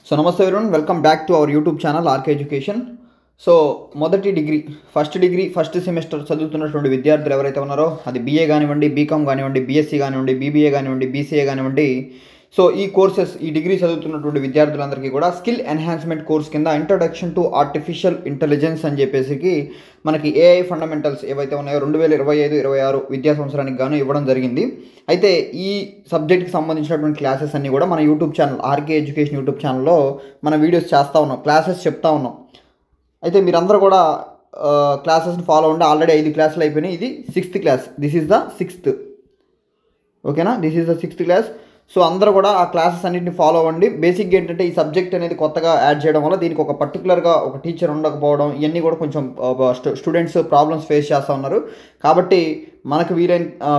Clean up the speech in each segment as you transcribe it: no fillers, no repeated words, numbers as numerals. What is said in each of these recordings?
So namaste everyone, welcome back to our YouTube channel RK Education. So మొదటి degree first semester చదువుతున్నటువంటి విద్యార్థులు ఎవరైతే ఉన్నారో అది BA కానివ్వండి, బీకామ్ కానివ్వండి, BSc కానివ్వండి, BBA కానివ్వండి, BCA కానివ్వండి, సో ఈ డిగ్రీ చదువుతున్నటువంటి విద్యార్థులందరికీ కూడా స్కిల్ ఎన్హాన్స్మెంట్ కోర్స్ కింద ఇంట్రొడక్షన్ టు ఆర్టిఫిషియల్ ఇంటెలిజెన్స్ అని చెప్పేసి మనకి AI ఫండమెంటల్స్ ఏవైతే ఉన్నాయో 2025-26 విద్యా సంవత్సరానికి గాను ఇవ్వడం జరిగింది. అయితే ఈ సబ్జెక్ట్కి సంబంధించినటువంటి క్లాసెస్ అన్నీ కూడా మన YouTube channel RK education YouTube ఛానల్లో మన వీడియోస్ చేస్తూ ఉన్నాం, క్లాసెస్ చెప్తా ఉన్నాం. అయితే మీరందరూ కూడా క్లాసెస్ని ఫాలో అవ్వండి. ఆల్రెడీ 5 క్లాసులు అయిపోయినాయి, ఇది 6th class. This is the 6th, ఓకేనా? This is the 6th class. So అందరూ కూడా ఆ క్లాసెస్ అన్నింటిని ఫాలో అవ్వండి. బేసిక్గా ఏంటంటే ఈ సబ్జెక్ట్ అనేది కొత్తగా యాడ్ చేయడం వల్ల దీనికి ఒక పర్టికులర్గా ఒక టీచర్ ఉండకపోవడం, ఇవన్నీ కూడా కొంచెం స్టూడెంట్స్ ప్రాబ్లమ్స్ ఫేస్ చేస్తూ ఉన్నారు. కాబట్టి మనకు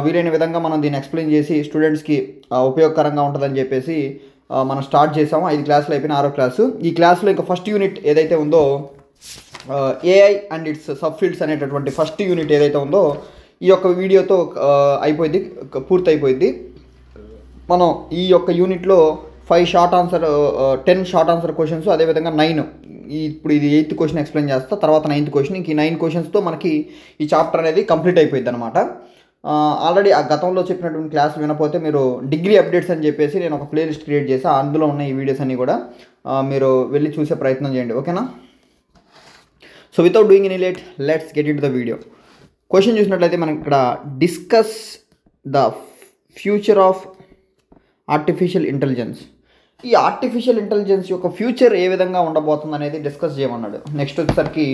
వీలైన విధంగా మనం దీన్ని ఎక్స్ప్లెయిన్ చేసి స్టూడెంట్స్కి ఉపయోగకరంగా ఉంటుందని చెప్పేసి మనం స్టార్ట్ చేసాము. 5 క్లాసులు అయిపోయిన 6వ క్లాసు. ఈ క్లాస్లో ఇంకా ఫస్ట్ యూనిట్ ఏదైతే ఉందో AI and it's sub fields అనేటటువంటి ఫస్ట్ యూనిట్ ఏదైతే ఉందో ఈ యొక్క వీడియోతో పూర్తయిపోయింది. మనం ఈ యొక్క యూనిట్లో 10 షార్ట్ ఆన్సర్ క్వశ్చన్స్, అదేవిధంగా 9 ఇప్పుడు ఇది 8th క్వశ్చన్ ఎక్స్ప్లెయిన్ చేస్తా, తర్వాత 9th క్వశ్చన్. ఇంక ఈ 9 క్వశ్చన్స్తో మనకి ఈ చాప్టర్ అనేది కంప్లీట్ అయిపోయింది అనమాట. ఆల్రెడీ ఆ గతంలో చెప్పినటువంటి క్లాసులు వినకపోతే మీరు డిగ్రీ అప్డేట్స్ అని చెప్పేసి నేను ఒక ప్లేలిస్ట్ క్రియేట్ చేసి అందులో ఉన్న ఈ వీడియోస్ అన్నీ కూడా మీరు వెళ్ళి చూసే ప్రయత్నం చేయండి, ఓకేనా? So without doing any late, let's get in to the video. Question చూసినట్లయితే మనకి ఇక్కడ discuss the future of artificial intelligence. ఈ ఆర్టిఫిషియల్ ఇంటెలిజెన్స్ యొక్క ఫ్యూచర్ ఏ విధంగా ఉండబోతుంది అనేది డిస్కస్ చేయమన్నాడు. నెక్స్ట్ వచ్చేసరికి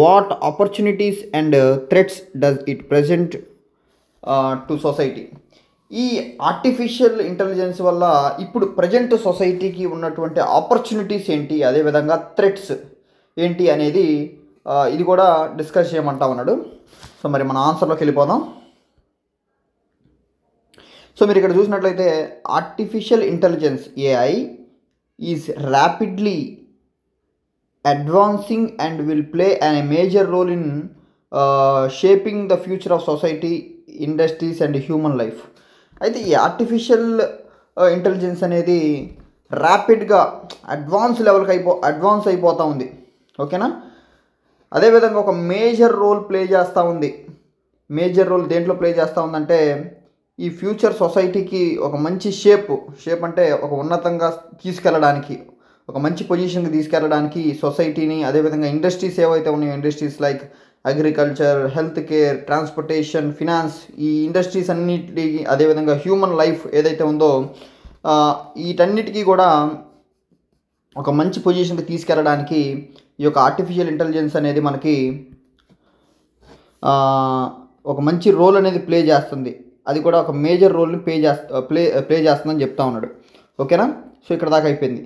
what opportunities and threats does it present to society. ఈ ఆర్టిఫిషియల్ ఇంటెలిజెన్స్ వల్ల ఇప్పుడు ప్రజెంట్ సొసైటీకి ఉన్నటువంటి ఆపర్చునిటీస్ ఏంటి, అదేవిధంగా థ్రెట్స్ ఏంటి అనేది ఇది కూడా డిస్కస్ చేయమంటా ఉన్నాడు. సో మరి మన ఆన్సర్లోకి వెళ్ళిపోదాం. సో మీరు ఇక్కడ చూసినట్లయితే artificial intelligence AI is rapidly advancing and will play an major role in shaping the future of society, industries and human life. అయితే ఈ ఆర్టిఫిషియల్ ఇంటెలిజెన్స్ అనేది ర్యాపిడ్గా అడ్వాన్స్ అయిపోతూ ఉంది, ఓకేనా? అదేవిధంగా ఒక మేజర్ రోల్ ప్లే చేస్తూ ఉంది. మేజర్ రోల్ దేంట్లో ప్లే చేస్తూ ఉందంటే ఈ ఫ్యూచర్ సొసైటీకి ఒక మంచి షేప్ అంటే ఒక ఉన్నతంగా తీసుకెళ్ళడానికి, ఒక మంచి పొజిషన్కి తీసుకెళ్ళడానికి సొసైటీని, అదేవిధంగా ఇండస్ట్రీస్ ఏవైతే ఉన్నాయో, industries like agriculture, health care, transportation, finance, ఈ ఇండస్ట్రీస్ అన్నిటికీ, అదేవిధంగా హ్యూమన్ లైఫ్ ఏదైతే ఉందో వీటన్నిటికీ కూడా ఒక మంచి పొజిషన్కి తీసుకెళ్ళడానికి ఈ యొక్క ఆర్టిఫిషియల్ ఇంటెలిజెన్స్ అనేది మనకి ఒక మంచి రోల్ అనేది ప్లే చేస్తుంది. అది కూడా ఒక మేజర్ రోల్ని ప్లే చేస్తుందని చెప్తా ఉన్నాడు, ఓకేనా? సో ఇక్కడ దాకా అయిపోయింది.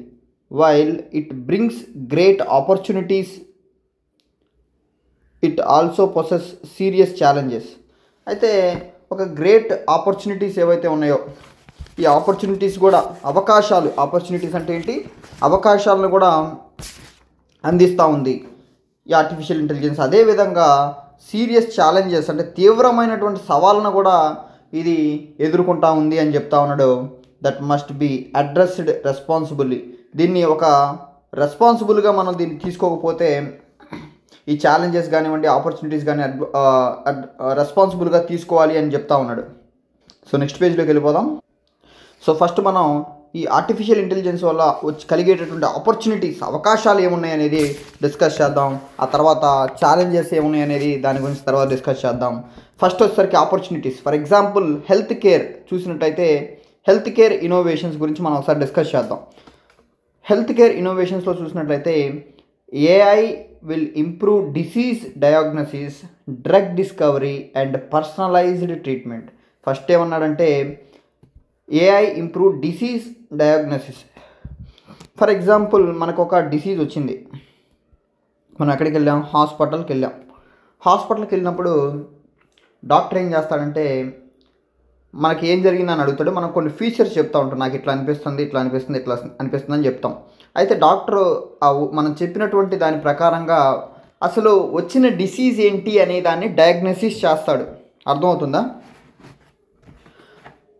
While it brings great opportunities, it also possess serious challenges. అయితే ఒక గ్రేట్ ఆపర్చునిటీస్ ఏవైతే ఉన్నాయో ఈ ఆపర్చునిటీస్ కూడా ఆపర్చునిటీస్ అంటే ఏంటి, అవకాశాలను కూడా అందిస్తూ ఉంది ఈ ఆర్టిఫిషియల్ ఇంటెలిజెన్స్. అదేవిధంగా సీరియస్ ఛాలెంజెస్ అంటే తీవ్రమైనటువంటి సవాళ్ళను కూడా ఇది ఎదుర్కొంటా ఉంది అని చెప్తా ఉన్నాడు. That must be addressed responsibly. దీన్ని ఒక రెస్పాన్సిబుల్గా మనం దీన్ని తీసుకోకపోతే ఈ ఛాలెంజెస్ కానివ్వండి, ఆపర్చునిటీస్ కానీ రెస్పాన్సిబుల్గా తీసుకోవాలి అని చెప్తా ఉన్నాడు. సో నెక్స్ట్ పేజ్లోకి వెళ్ళిపోదాం. సో ఫస్ట్ మనం ఈ ఆర్టిఫిషియల్ ఇంటెలిజెన్స్ వల్ల కలిగేటటువంటి ఆపర్చునిటీస్, అవకాశాలు ఏమున్నాయి అనేది డిస్కస్ చేద్దాం. ఆ తర్వాత ఛాలెంజెస్ ఏమున్నాయి అనేది దాని గురించి తర్వాత డిస్కస్ చేద్దాం. ఫస్ట్ వచ్చేసరికి opportunities. For example health care చూసినట్టయితే హెల్త్ కేర్ ఇన్నోవేషన్స్ గురించి మనం ఒకసారి డిస్కస్ చేద్దాం. హెల్త్ కేర్ ఇన్నోవేషన్స్లో చూసినట్లయితే AI will improve disease diagnosis, drug discovery and personalised treatment. First ఏమన్నాడంటే AI improve disease diagnosis. For example మనకు ఒక డిసీజ్ వచ్చింది, మనం ఎక్కడికి వెళ్ళాం, హాస్పిటల్కి వెళ్ళినప్పుడు డాక్టర్ ఏం చేస్తాడంటే మనకి ఏం జరిగిందని అడుగుతాడు. మనం కొన్ని ఫీచర్స్ చెప్తూ ఉంటాం, నాకు ఇట్లా అనిపిస్తుంది అని చెప్తాం. అయితే డాక్టర్ మనం చెప్పినటువంటి దాని ప్రకారంగా అసలు వచ్చిన డిసీజ్ ఏంటి అనే దాన్ని డయాగ్నోసిస్ చేస్తాడు. అర్థమవుతుందా?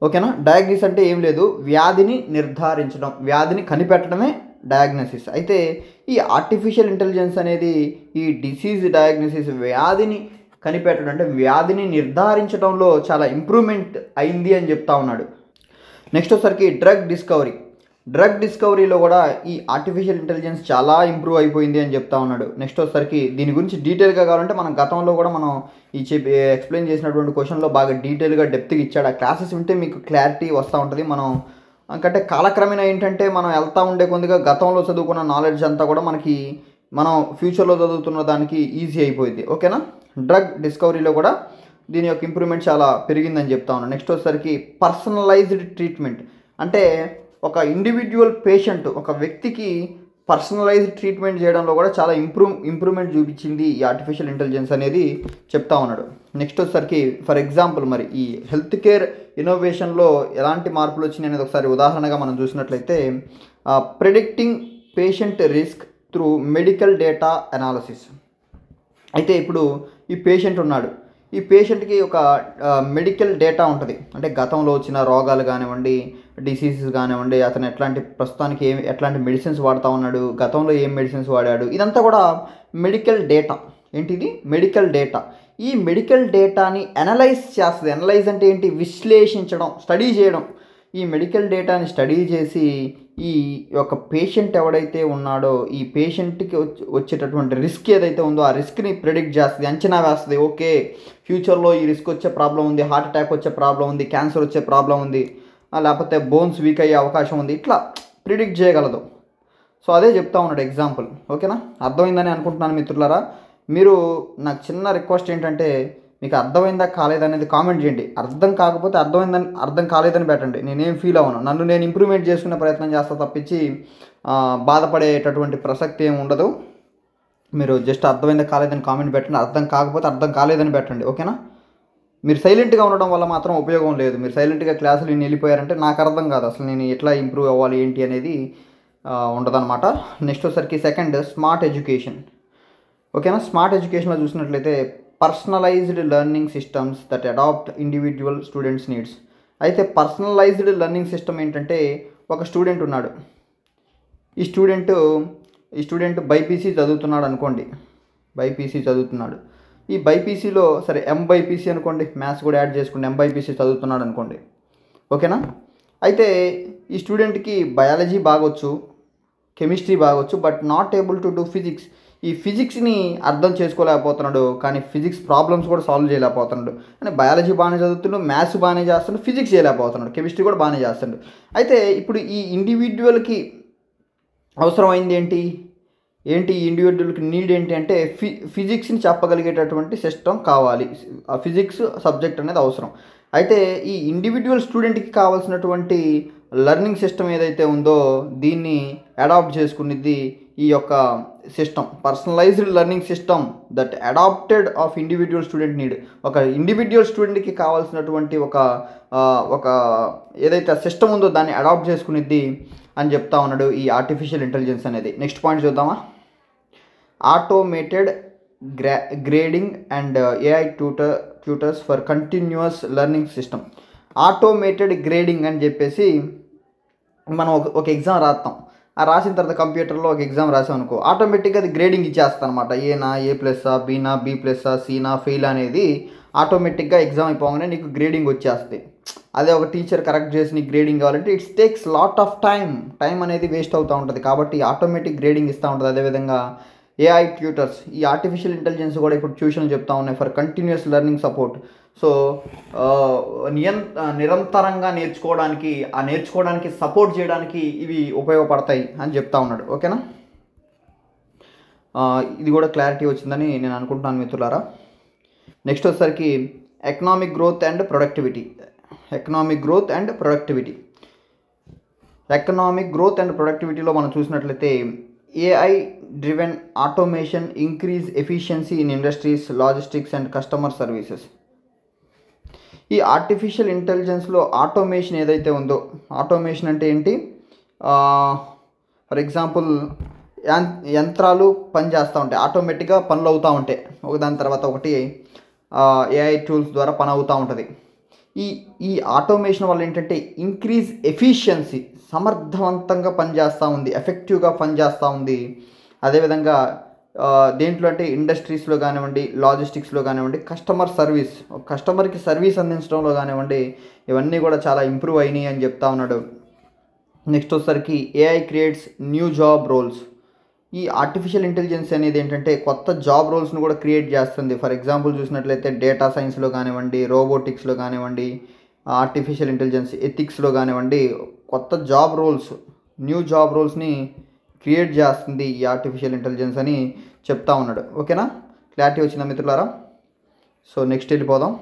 ఓకేనా? డయాగ్నోసిస్ అంటే ఏం లేదు, వ్యాధిని నిర్ధారించడం, వ్యాధిని కనిపెట్టడమే డయాగ్నోసిస్. అయితే ఈ ఆర్టిఫిషియల్ ఇంటెలిజెన్స్ అనేది ఈ డిసీజ్ డయాగ్నోసిస్, వ్యాధిని కనిపెట్టడం అంటే వ్యాధిని నిర్ధారించడంలో చాలా ఇంప్రూవ్మెంట్ అయింది అని చెప్తా ఉన్నాడు. నెక్స్ట్ వచ్చరికి డ్రగ్ డిస్కవరీలో కూడా ఈ ఆర్టిఫిషియల్ ఇంటెలిజెన్స్ చాలా ఇంప్రూవ్ అయిపోయింది అని చెప్తా ఉన్నాడు. నెక్స్ట్ వచ్చరికి దీని గురించి డీటెయిల్గా కావాలంటే మనం గతంలో కూడా మనం ఈ ఎక్స్ప్లెయిన్ చేసినటువంటి క్వశ్చన్లో బాగా డీటెయిల్గా డెప్త్గా ఇచ్చాడు. ఆ క్లాసెస్ వింటే మీకు క్లారిటీ వస్తూ ఉంటుంది. మనం అంటే కాలక్రమేణా ఏంటంటే మనం వెళ్తూ ఉండే కొద్దిగా గతంలో చదువుకున్న నాలెడ్జ్ అంతా కూడా మనం ఫ్యూచర్లో చదువుతున్న దానికి ఈజీ అయిపోయింది. ఓకేనా. డ్రగ్ డిస్కవరీలో కూడా దీని యొక్క ఇంప్రూవ్మెంట్ చాలా పెరిగిందని చెప్తా ఉన్నాను. నెక్స్ట్ వచ్చేసరికి పర్సనలైజ్డ్ ట్రీట్మెంట్, అంటే ఒక ఇండివిజువల్ పేషెంట్, ఒక వ్యక్తికి పర్సనలైజ్డ్ ట్రీట్మెంట్ చేయడంలో కూడా చాలా ఇంప్రూవ్మెంట్ చూపించింది ఈ ఆర్టిఫిషియల్ ఇంటెలిజెన్స్ అనేది చెప్తా ఉన్నాడు. నెక్స్ట్ వచ్చేసరికి ఫర్ ఎగ్జాంపుల్ మరి ఈ హెల్త్ కేర్ ఇన్నోవేషన్లో ఎలాంటి మార్పులు వచ్చినాయి అనేది ఒకసారి ఉదాహరణగా మనం చూసినట్లయితే predicting patient risk through medical data analysis. అయితే ఇప్పుడు ఈ పేషెంట్ ఉన్నాడు, ఈ పేషెంట్కి ఒక మెడికల్ డేటా ఉంటుంది. అంటే గతంలో వచ్చిన రోగాలు కానివ్వండి, డిసీజెస్ కానివ్వండి, అతను ప్రస్తుతానికి ఎట్లాంటి మెడిసిన్స్ వాడుతూ ఉన్నాడు, గతంలో ఏం మెడిసిన్స్ వాడాడు, ఇదంతా కూడా మెడికల్ డేటా. ఏంటిది? Medical data. ఈ మెడికల్ డేటాని అనలైజ్ చేస్తుంది. అనలైజ్ అంటే ఏంటి? విశ్లేషించడం, స్టడీ చేయడం. ఈ మెడికల్ డేటాని స్టడీ చేసి ఈ యొక్క పేషెంట్ ఎవడైతే ఉన్నాడో ఈ పేషెంట్కి వచ్చేటటువంటి రిస్క్ ఏదైతే ఉందో ఆ రిస్క్ని ప్రిడిక్ట్ చేస్తుంది, అంచనా వేస్తుంది. ఓకే, ఫ్యూచర్లో ఈ రిస్క్ వచ్చే ప్రాబ్లం ఉంది, హార్ట్ అటాక్ వచ్చే ప్రాబ్లం ఉంది, క్యాన్సర్ వచ్చే ప్రాబ్లం ఉంది, లేకపోతే బోన్స్ వీక్ అయ్యే అవకాశం ఉంది, ఇట్లా ప్రిడిక్ట్ చేయగలదు. సో అదే చెప్తా ఉన్నాడు ఎగ్జాంపుల్. ఓకేనా, అర్థమైందని అనుకుంటున్నాను మిత్రులారా. మీరు నాకు చిన్న రిక్వెస్ట్ ఏంటంటే మీకు అర్థమైందా కాలేదనేది కామెంట్ చేయండి. అర్థం కాకపోతే అర్థం కాలేదని పెట్టండి, నేనేం ఫీల్ అవ్వను. నన్ను నేను ఇంప్రూవ్మెంట్ చేసుకునే ప్రయత్నం చేస్తా తప్పించి బాధపడేటటువంటి ప్రసక్తి ఏమి ఉండదు. మీరు జస్ట్ అర్థమైందా కాలేదని కామెంట్ పెట్టండి, అర్థం కాకపోతే అర్థం కాలేదని పెట్టండి. ఓకేనా. మీరు సైలెంట్గా ఉండడం వల్ల మాత్రం ఉపయోగం లేదు. మీరు సైలెంట్గా క్లాసులు వెళ్ళిపోయారంటే నాకు అర్థం కాదు అసలు నేను ఎట్లా ఇంప్రూవ్ అవ్వాలి ఏంటి అనేది ఉండదన్నమాట. నెక్స్ట్ వచ్చరికి సెకండ్, స్మార్ట్ ఎడ్యుకేషన్. ఓకేనా. స్మార్ట్ ఎడ్యుకేషన్లో చూసినట్లయితే personalised learning systems that adapt individual students needs. అయితే పర్సనలైజ్డ్ లెర్నింగ్ సిస్టమ్ ఏంటంటే ఒక స్టూడెంట్ ఉన్నాడు, ఈ స్టూడెంట్ బైపీసీ చదువుతున్నాడు అనుకోండి. బైపీసీ చదువుతున్నాడు. ఈ బైపీసీలో సరే ఎంబైపీసీ అనుకోండి, మ్యాథ్స్ కూడా యాడ్ చేసుకోండి, ఎంబైపీసీ చదువుతున్నాడు అనుకోండి. ఓకేనా. అయితే ఈ స్టూడెంట్కి బయాలజీ బాగొచ్చు, కెమిస్ట్రీ బాగొచ్చు, but not able to do physics. ఈ ఫిజిక్స్ని అర్థం చేసుకోలేకపోతున్నాడు, కానీ ఫిజిక్స్ ప్రాబ్లమ్స్ కూడా సాల్వ్ చేయలేకపోతున్నాడు. అంటే బయాలజీ బాగానే చదువుతున్నాడు, మ్యాథ్స్ బాగానే చేస్తున్నాడు, ఫిజిక్స్ చేయలేకపోతున్నాడు, కెమిస్ట్రీ కూడా బాగానే చేస్తున్నాడు. అయితే ఇప్పుడు ఈ ఇండివిజువల్కి అవసరమైంది ఏంటి ఇండివిజువల్కి నీడ్ ఏంటి అంటే ఫిజిక్స్ని చెప్పగలిగేటటువంటి సిస్టమ్ కావాలి. ఆ ఫిజిక్స్ సబ్జెక్ట్ అనేది అవసరం. అయితే ఈ ఇండివిజువల్ స్టూడెంట్కి కావాల్సినటువంటి లెర్నింగ్ సిస్టమ్ ఏదైతే ఉందో దీన్ని అడాప్ట్ చేసుకునేది ఈ యొక్క system, personalised learning system that adapted of individual student need. ఒక ఇండివిజువల్ స్టూడెంట్కి కావాల్సినటువంటి ఒక ఏదైతే సిస్టమ్ ఉందో దాన్ని అడాప్ట్ చేసుకునేది అని చెప్తా ఉన్నాడు ఈ ఆర్టిఫిషియల్ ఇంటెలిజెన్స్ అనేది. నెక్స్ట్ పాయింట్ చూద్దామా. Automated grading and AI tutors for continuous learning system. Automated grading అని చెప్పేసి మనం ఒక ఎగ్జామ్ రాస్తాం, ఆ రాసిన తర్వాత కంప్యూటర్లో ఒక ఎగ్జామ్ రాసాం అనుకో, ఆటోమేటిక్గా అది గ్రేడింగ్ ఇచ్చేస్తాను అనమాట. ఏనా, A+, బీనా, B+, సీనా, ఫెయిల్ అనేది ఆటోమేటిక్గా ఎగ్జామ్ అయిపోగానే నీకు గ్రేడింగ్ వచ్చేస్తుంది. అదే ఒక టీచర్ కరెక్ట్ చేసి నీకు గ్రేడింగ్ కావాలంటే it's takes lot of time అనేది వేస్ట్ అవుతూ ఉంటుంది. కాబట్టి ఆటోమేటిక్ గ్రేడింగ్ ఇస్తూ ఉంటుంది. అదేవిధంగా ఏఐ ట్యూటర్స్, ఈ ఆర్టిఫిషియల్ ఇంటెలిజెన్స్ కూడా ఇప్పుడు ట్యూషన్లు చెప్తా ఉన్నాయి for continuous learning support. So నిరంతరంగా నేర్చుకోవడానికి సపోర్ట్ చేయడానికి ఇవి ఉపయోగపడతాయి అని చెప్తా ఉన్నాడు. ఓకేనా. ఇది కూడా క్లారిటీ వచ్చిందని నేను అనుకుంటున్నాను మిత్రులారా. నెక్స్ట్ వచ్చేసరికి ఎకనామిక్ గ్రోత్ అండ్ ప్రొడక్టివిటీలో మనం చూసినట్లయితే AI driven automation increase efficiency in industries, logistics and customer services. ఈ ఆర్టిఫిషియల్ ఇంటెలిజెన్స్లో ఆటోమేషన్ ఏదైతే ఉందో, ఆటోమేషన్ అంటే ఏంటి? ఫర్ ఎగ్జాంపుల్ యంత్రాలు పని చేస్తూ ఉంటాయి, ఆటోమేటిక్గా పనులు అవుతూ ఉంటాయి, ఒకదాని తర్వాత ఒకటి ఏఐ టూల్స్ ద్వారా పని అవుతూ ఉంటుంది. ఈ ఈ ఆటోమేషన్ వల్ల ఏంటంటే ఇంక్రీజ్ ఎఫిషియన్సీ, సమర్థవంతంగా పనిచేస్తూ ఉంది, ఎఫెక్టివ్గా పనిచేస్తూ ఉంది. అదేవిధంగా దేంట్లో అంటే ఇండస్ట్రీస్లో కానివ్వండి, లాజిస్టిక్స్లో కానివ్వండి, కస్టమర్కి సర్వీస్ అందించడంలో కానివ్వండి, ఇవన్నీ కూడా చాలా ఇంప్రూవ్ అయినాయి అని చెప్తా ఉన్నాడు. నెక్స్ట్ వచ్చేసరికి AI creates new job roles. ఈ ఆర్టిఫిషియల్ ఇంటెలిజెన్స్ అనేది ఏంటంటే కొత్త జాబ్ రోల్స్ను కూడా క్రియేట్ చేస్తుంది. ఫర్ ఎగ్జాంపుల్ చూసినట్లయితే డేటా సైన్స్లో కానివ్వండి, రోబోటిక్స్లో కానివ్వండి, ఆర్టిఫిషియల్ ఇంటెలిజెన్స్ ఎథిక్స్లో కానివ్వండి, కొత్త జాబ్ రోల్స్, న్యూ జాబ్ రోల్స్ని క్రియేట్ చేస్తుంది ఈ ఆర్టిఫిషియల్ ఇంటెలిజెన్స్ అని చెప్తా ఉన్నాడు. ఓకేనా, క్లారిటీ వచ్చిందా మిత్రులారా? సో నెక్స్ట్ వెళ్ళిపోదాం.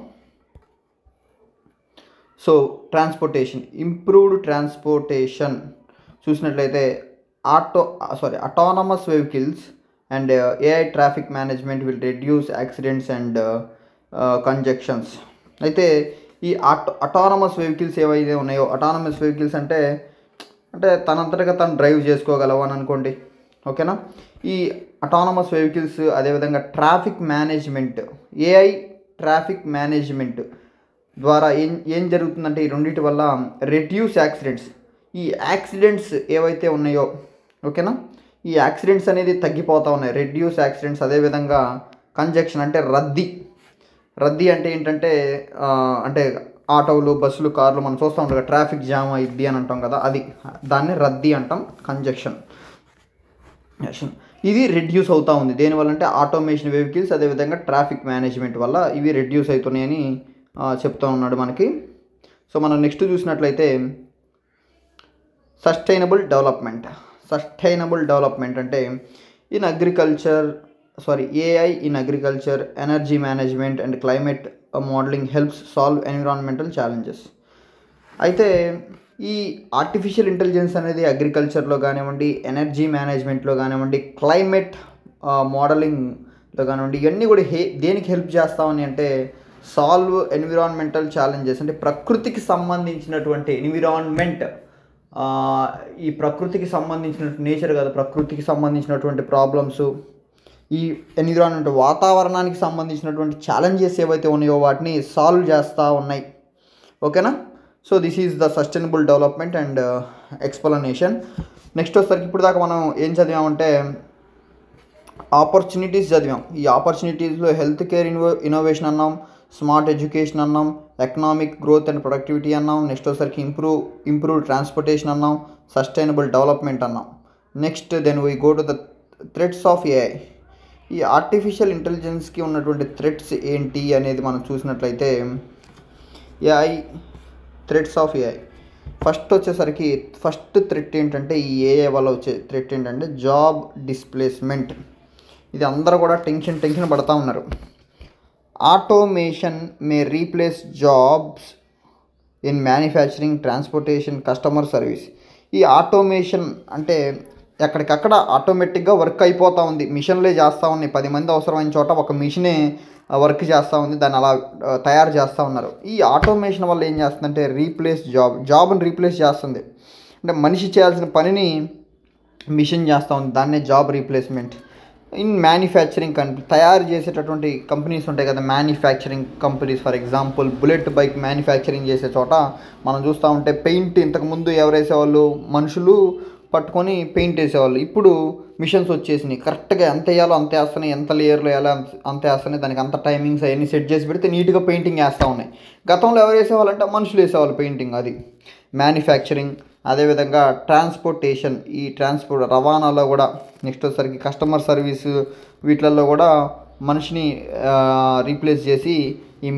సో ఇంప్రూవ్డ్ ట్రాన్స్పోర్టేషన్ చూసినట్లయితే autonomous vehicles and AI traffic management will reduce accidents and congestions. అయితే ఈ అటానమస్ వెహికల్స్ ఏవైతే ఉన్నాయో, అటానమస్ వెహికల్స్ అంటే తనంతటగా తను డ్రైవ్ చేసుకోగలవు అని అనుకోండి. ఓకేనా, ఈ అటానమస్ వెహికల్స్ అదేవిధంగా traffic management, AI traffic management ద్వారా ఏం జరుగుతుందంటే ఈ రెండింటి వల్ల రెడ్యూస్ యాక్సిడెంట్స్, ఈ యాక్సిడెంట్స్ ఏవైతే ఉన్నాయో, ఓకేనా, ఈ యాక్సిడెంట్స్ అనేది తగ్గిపోతూ ఉన్నాయి, రెడ్యూస్ యాక్సిడెంట్స్. అదేవిధంగా కంజెక్షన్ అంటే రద్దీ అంటే ఏంటంటే అంటే ఆటోలు, బస్సులు, కార్లు మనం చూస్తూ ఉంటాం కదా, ట్రాఫిక్ జామ్ అయ్యిద్ది అని అంటాం కదా, దాన్ని రద్దీ అంటాం, కంజెక్షన్. ఇది రెడ్యూస్ అవుతూ ఉంది దేనివల్ల అంటే ఆటోమేషన్ వెహికల్స్ అదేవిధంగా ట్రాఫిక్ మేనేజ్మెంట్ వల్ల ఇవి రెడ్యూస్ అవుతున్నాయని చెప్తూ ఉన్నాడు మనకి. సో మనం నెక్స్ట్ చూసినట్లయితే సస్టైనబుల్ డెవలప్మెంట్ అంటే AI in agriculture, energy management and climate modelling helps solve environmental challenges. అయితే ఈ ఆర్టిఫిషియల్ ఇంటెలిజెన్స్ అనేది అగ్రికల్చర్లో కానివ్వండి, ఎనర్జీ మేనేజ్మెంట్లో కానివ్వండి, క్లైమేట్ మోడలింగ్లో కానివ్వండి, ఇవన్నీ కూడా దేనికి హెల్ప్ చేస్తామని అంటే సాల్వ్ ఎన్విరాన్మెంటల్ ఛాలెంజెస్, అంటే ప్రకృతికి సంబంధించినటువంటి ఎన్విరాన్మెంట్, ఈ ప్రకృతికి సంబంధించిన నేచర్ కాదు, ప్రకృతికి సంబంధించినటువంటి ప్రాబ్లమ్స్, ఈ ఎన్విరాన్మెంట్ వాతావరణానికి సంబంధించినటువంటి ఛాలెంజెస్ ఏవైతే ఉన్నాయో వాటిని సాల్వ్ చేస్తూ ఉన్నాయి. ఓకేనా, so this is the sustainable development and explanation. Next వచ్చేసరికి ఇప్పుడు దాకా మనం ఏం చదివామంటే ఆపర్చునిటీస్ చదివాం. ఈ ఆపర్చునిటీస్లో హెల్త్ కేర్ ఇన్నోవేషన్ అన్నాం, స్మార్ట్ ఎడ్యుకేషన్ అన్నాం, ఎకనామిక్ గ్రోత్ అండ్ ప్రొడక్టివిటీ అన్నాం, నెక్స్ట్ వచ్చేసరికి ఇంప్రూవ్ ట్రాన్స్పోర్టేషన్ అన్నాం, సస్టైనబుల్ డెవలప్మెంట్ అన్నాం. Next then we go to the threats of AI. ఈ ఆర్టిఫిషియల్ ఇంటెలిజెన్స్కి ఉన్నటువంటి థ్రెట్స్ ఏంటి అనేది మనం చూసినట్లయితే threats of AI first threat ఏంటంటే ఈ ఏఐ వల్ల వచ్చే థ్రెట్ ఏంటంటే జాబ్ డిస్ప్లేస్మెంట్. ఇది అందరూ కూడా టెన్షన్ పడుతూ ఉన్నారు. Automation May replace jobs in manufacturing, transportation, customer service. ఈ ఆటోమేషన్ అంటే ఎక్కడికక్కడ ఆటోమేటిక్గా వర్క్ అయిపోతూ ఉంది, మిషన్లే చేస్తూ ఉన్నాయి. 10 మంది అవసరమైన చోట ఒక మిషనే వర్క్ చేస్తూ ఉంది, దాన్ని అలా తయారు చేస్తూ ఉన్నారు. ఈ ఆటోమేషన్ వల్ల ఏం చేస్తుందంటే జాబ్ని రీప్లేస్ చేస్తుంది. అంటే మనిషి చేయాల్సిన పనిని మిషన్ చేస్తూ ఉంది, దాన్నే జాబ్ రీప్లేస్మెంట్. ఇన్ మ్యానుఫ్యాక్చరింగ్ తయారు చేసేటటువంటి కంపెనీస్ ఉంటాయి కదా, manufacturing companies. For example bullet bike manufacturing చేసే చోట మనం చూస్తూ ఉంటే పెయింట్ ఇంతకుముందు ఎవరు వేసేవాళ్ళు, మనుషులు పట్టుకొని పెయింట్ వేసేవాళ్ళు. ఇప్పుడు మిషన్స్ వచ్చేసినాయి, కరెక్ట్గా ఎంత వేయాలో అంత వేస్తున్నాయి, ఎంత లేయర్లో వేయాలో అంత వేస్తున్నాయి, దానికి అంత టైమింగ్స్ అవన్నీ సెట్ చేసి పెడితే నీట్గా పెయింటింగ్ వేస్తూ ఉన్నాయి. గతంలో ఎవరు వేసేవాళ్ళంటే మనుషులు వేసేవాళ్ళు పెయింటింగ్. అది మ్యానుఫ్యాక్చరింగ్. అదేవిధంగా ట్రాన్స్పోర్టేషన్, ఈ రవాణాలో కూడా. నెక్స్ట్ వచ్చేసరికి కస్టమర్ సర్వీస్, వీటిల్లో కూడా మనిషిని రీప్లేస్ చేసి ఈ